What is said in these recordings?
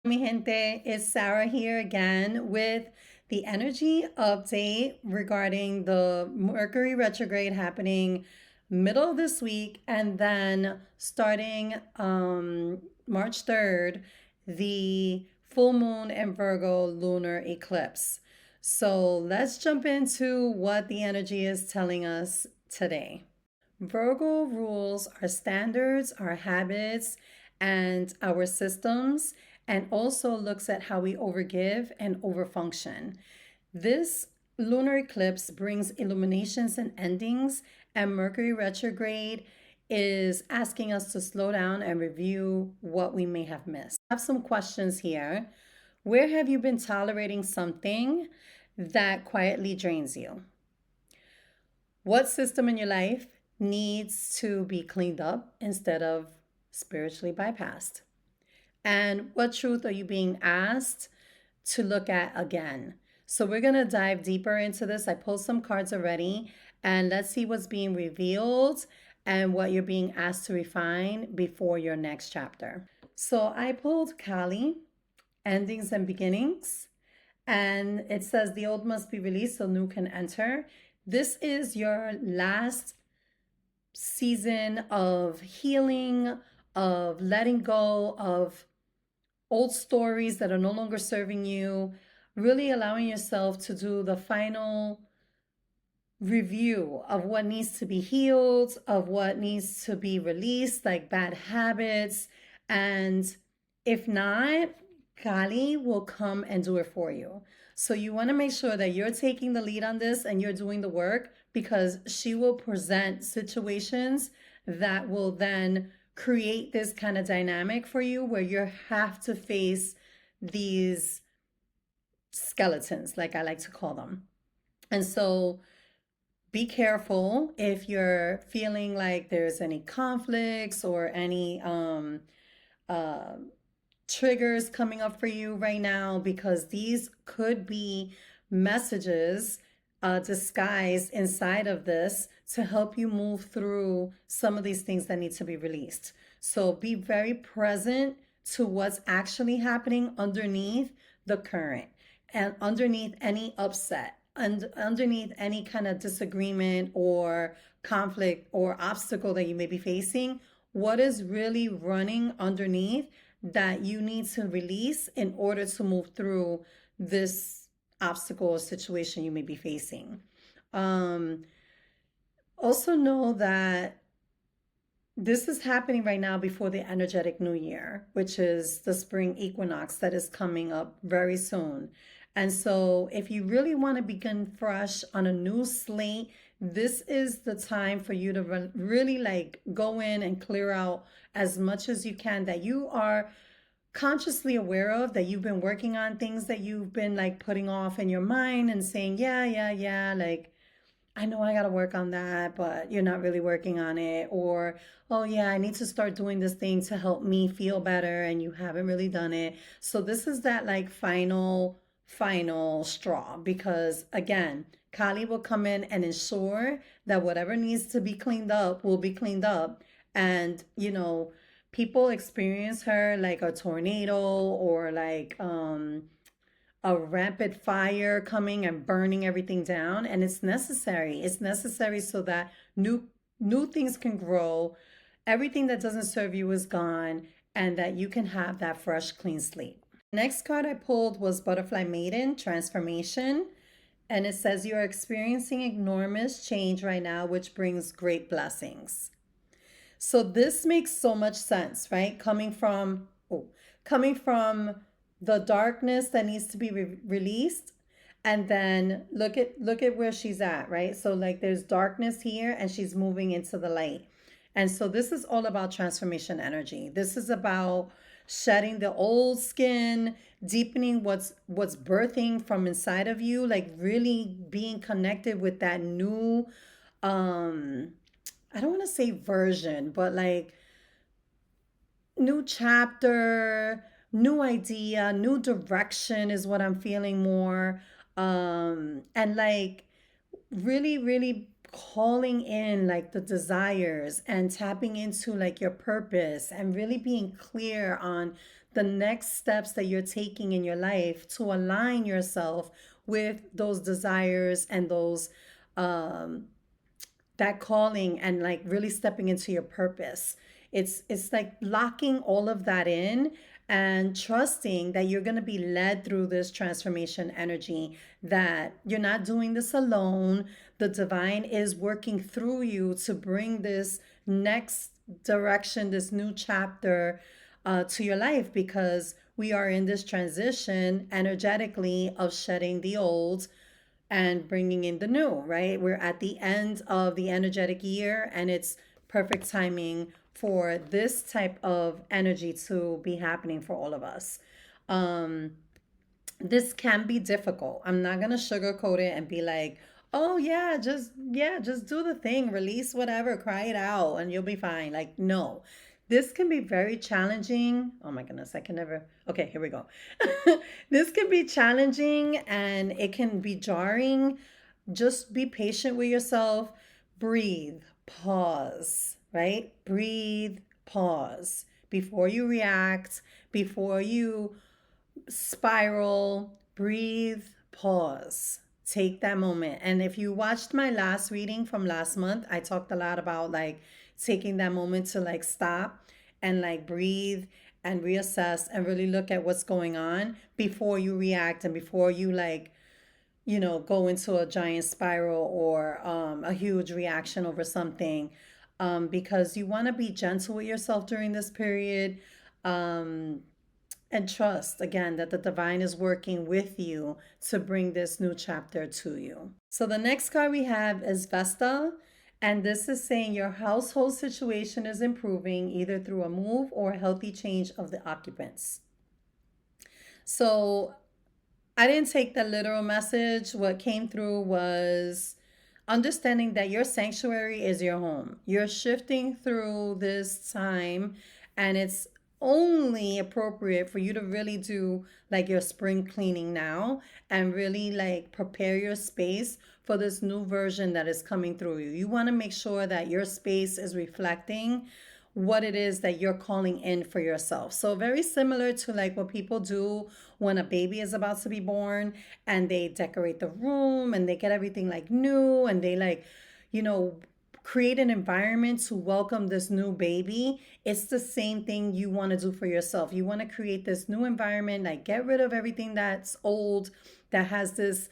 Mi gente, it's Sarah here again with the energy update regarding the Mercury retrograde happening middle of this week, and then starting March 3rd, the full moon and Virgo lunar eclipse. So let's jump into what the energy is telling us today. Virgo rules our standards, our habits, and our systems, and also looks at how we overgive and overfunction. This lunar eclipse brings illuminations and endings, and Mercury retrograde is asking us to slow down and review what we may have missed. I have some questions here. Where have you been tolerating something that quietly drains you? What system in your life needs to be cleaned up instead of spiritually bypassed? And what truth are you being asked to look at again? So we're going to dive deeper into this. I pulled some cards already, and let's see what's being revealed and what you're being asked to refine before your next chapter. So I pulled Kali, Endings and Beginnings, and it says the old must be released so new can enter. This is your last season of healing, of letting go of old stories that are no longer serving you, really allowing yourself to do the final review of what needs to be healed, of what needs to be released, like bad habits. And if not, Kali will come and do it for you. So you want to make sure that you're taking the lead on this and you're doing the work, because she will present situations that will then create this kind of dynamic for you where you have to face these skeletons, like I like to call them. And so be careful if you're feeling like there's any conflicts or any triggers coming up for you right now, because these could be messages disguised inside of this to help you move through some of these things that need to be released. So be very present to what's actually happening underneath the current and underneath any upset and underneath any kind of disagreement or conflict or obstacle that you may be facing. What is really running underneath that you need to release in order to move through this obstacle or situation you may be facing. Also know that this is happening right now before the energetic new year, which is the spring equinox that is coming up very soon. And so if you really want to begin fresh on a new slate, this is the time for you to really like go in and clear out as much as you can that you are consciously aware of, that you've been working on things that you've been like putting off in your mind and saying, yeah, like I know I got to work on that, but you're not really working on it. Or, oh, yeah, I need to start doing this thing to help me feel better, and you haven't really done it. So, this is that like final straw, because again, Kali will come in and ensure that whatever needs to be cleaned up will be cleaned up. And, people experience her like a tornado or like, a rapid fire coming and burning everything down, and it's necessary so that new things can grow, everything that doesn't serve you is gone, and that you can have that fresh clean slate. Next card I pulled was Butterfly Maiden Transformation, and it says you're experiencing enormous change right now, which brings great blessings. So this makes so much sense, right? Coming from the darkness that needs to be released, and then look at where she's at, right? So like there's darkness here and she's moving into the light. And so this is all about transformation energy. This is about shedding the old skin, deepening what's birthing from inside of you, like really being connected with that new I don't want to say version, but like new chapter, new idea, new direction is what I'm feeling more. And like really calling in like the desires and tapping into like your purpose and really being clear on the next steps that you're taking in your life to align yourself with those desires and those um that calling, and like really stepping into your purpose. It's like locking all of that in and trusting that you're going to be led through this transformation energy, that you're not doing this alone. The divine is working through you to bring this next direction, this new chapter to your life, because we are in this transition energetically of shedding the old and bringing in the new, right? We're at the end of the energetic year, and it's perfect timing for this type of energy to be happening for all of us. Um, this can be difficult. I'm not gonna sugarcoat it and be like, oh yeah, just do the thing, release whatever, cry it out, and you'll be fine. Like, no. This can be very challenging. Oh my goodness, I can never. Okay, here we go. This can be challenging and it can be jarring. Just be patient with yourself. Breathe, pause, right? Breathe, pause before you react, before you spiral. Breathe, pause, take that moment. And if you watched my last reading from last month, I talked a lot about like taking that moment to like stop and like breathe and reassess and really look at what's going on before you react and before you like, go into a giant spiral or a huge reaction over something, because you want to be gentle with yourself during this period, um, and trust again that the divine is working with you to bring this new chapter to you. So the next card we have is Vesta, and this is saying your household situation is improving either through a move or a healthy change of the occupants. So I didn't take the literal message. What came through was understanding that your sanctuary is your home. You're shifting through this time, and it's only appropriate for you to really do like your spring cleaning now and really like prepare your space for this new version that is coming through you. You want to make sure that your space is reflecting what it is that you're calling in for yourself. So very similar to like what people do when a baby is about to be born, and they decorate the room and they get everything like new, and they like, you know, create an environment to welcome this new baby. It's the same thing you want to do for yourself. You want to create this new environment, like get rid of everything that's old, that has this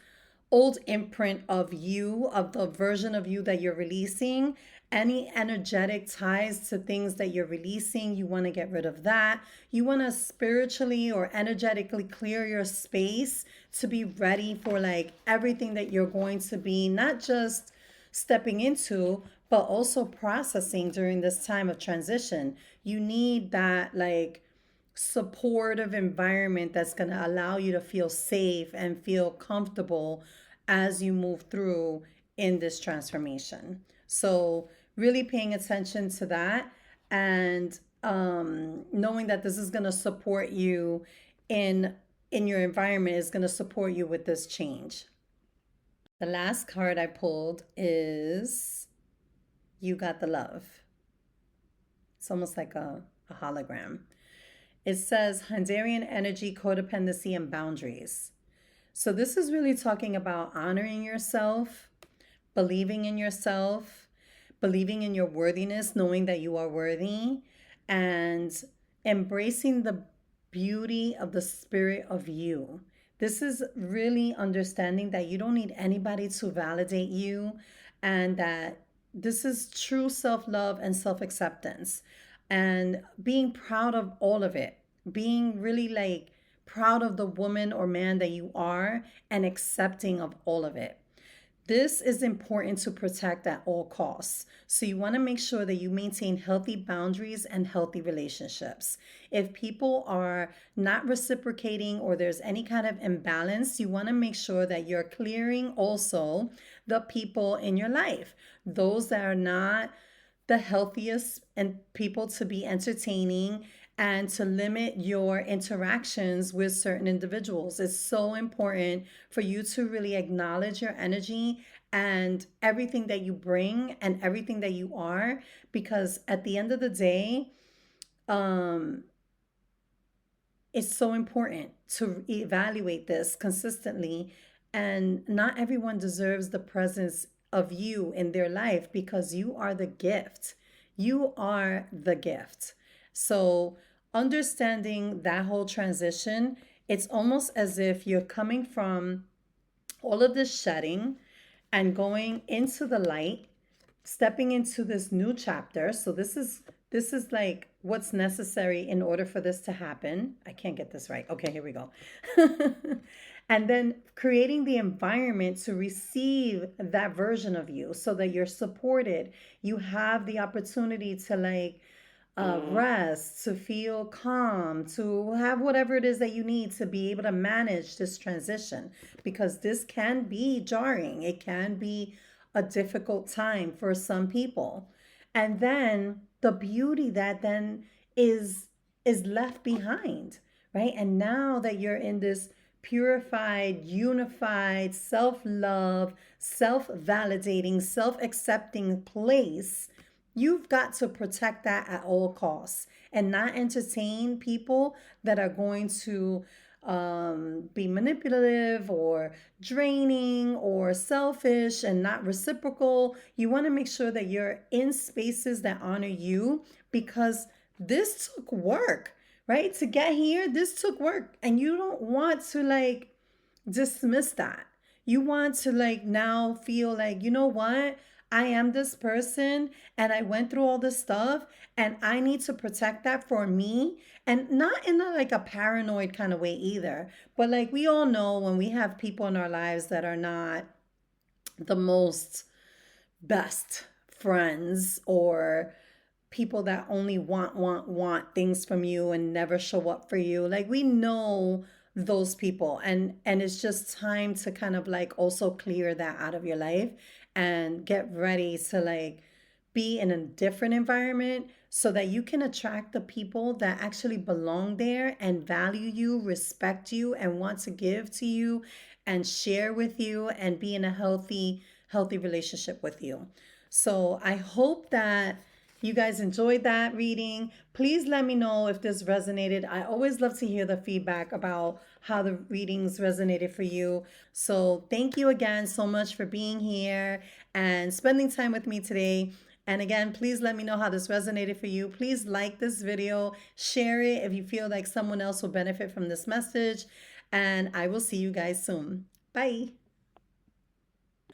old imprint of you, of the version of you that you're releasing. Any energetic ties to things that you're releasing, you want to get rid of that. You want to spiritually or energetically clear your space to be ready for like everything that you're going to be not just stepping into, but also processing during this time of transition. You need that like supportive environment that's going to allow you to feel safe and feel comfortable as you move through in this transformation. So, really paying attention to that, and knowing that this is going to support you in your environment, is going to support you with this change. The last card I pulled is You Got the Love. It's almost like a hologram. It says Hungarian energy, codependency, and boundaries. So this is really talking about honoring yourself, believing in yourself, believing in your worthiness, knowing that you are worthy, and embracing the beauty of the spirit of you. This is really understanding that you don't need anybody to validate you, and that this is true self love and self acceptance, and being proud of all of it, being really like proud of the woman or man that you are, and accepting of all of it. This is important to protect at all costs. So, you want to make sure that you maintain healthy boundaries and healthy relationships. If people are not reciprocating or there's any kind of imbalance, you want to make sure that you're clearing also the people in your life, those that are not the healthiest and people to be entertaining, and to limit your interactions with certain individuals. It's so important for you to really acknowledge your energy and everything that you bring and everything that you are, because at the end of the day, um it's so important to evaluate this consistently. And not everyone deserves the presence of you in their life because you are the gift. You are the gift. So, understanding that whole transition, it's almost as if you're coming from all of this shedding and going into the light, stepping into this new chapter. So this is like what's necessary in order for this to happen. I can't get this right. Okay, here we go. And then creating the environment to receive that version of you so that you're supported. You have the opportunity to like rest, to feel calm, to have whatever it is that you need to be able to manage this transition because this can be jarring. It can be a difficult time for some people. And then the beauty that then is is left behind, right? And now that you're in this purified, unified, self-love, self-validating, self-accepting place, you've got to protect that at all costs and not entertain people that are going to be manipulative or draining or selfish and not reciprocal. You want to make sure that you're in spaces that honor you because this took work, right? To get here, this took work. And you don't want to like dismiss that. You want to like now feel like, you know what? I am this person and I went through all this stuff and I need to protect that for me and not in like a paranoid kind of way either. But like we all know when we have people in our lives that are not the most best friends or people that only want things from you and never show up for you. Like we know those people and it's just time to kind of like also clear that out of your life and get ready to like be in a different environment so that you can attract the people that actually belong there and value you, respect you, and want to give to you and share with you and be in a healthy relationship with you. So I hope that you guys enjoyed that reading. Please let me know if this resonated. I always love to hear the feedback about how the readings resonated for you. So, thank you again so much for being here and spending time with me today. And again, please let me know how this resonated for you. Please like this video, share it if you feel like someone else will benefit from this message. And I will see you guys soon. Bye.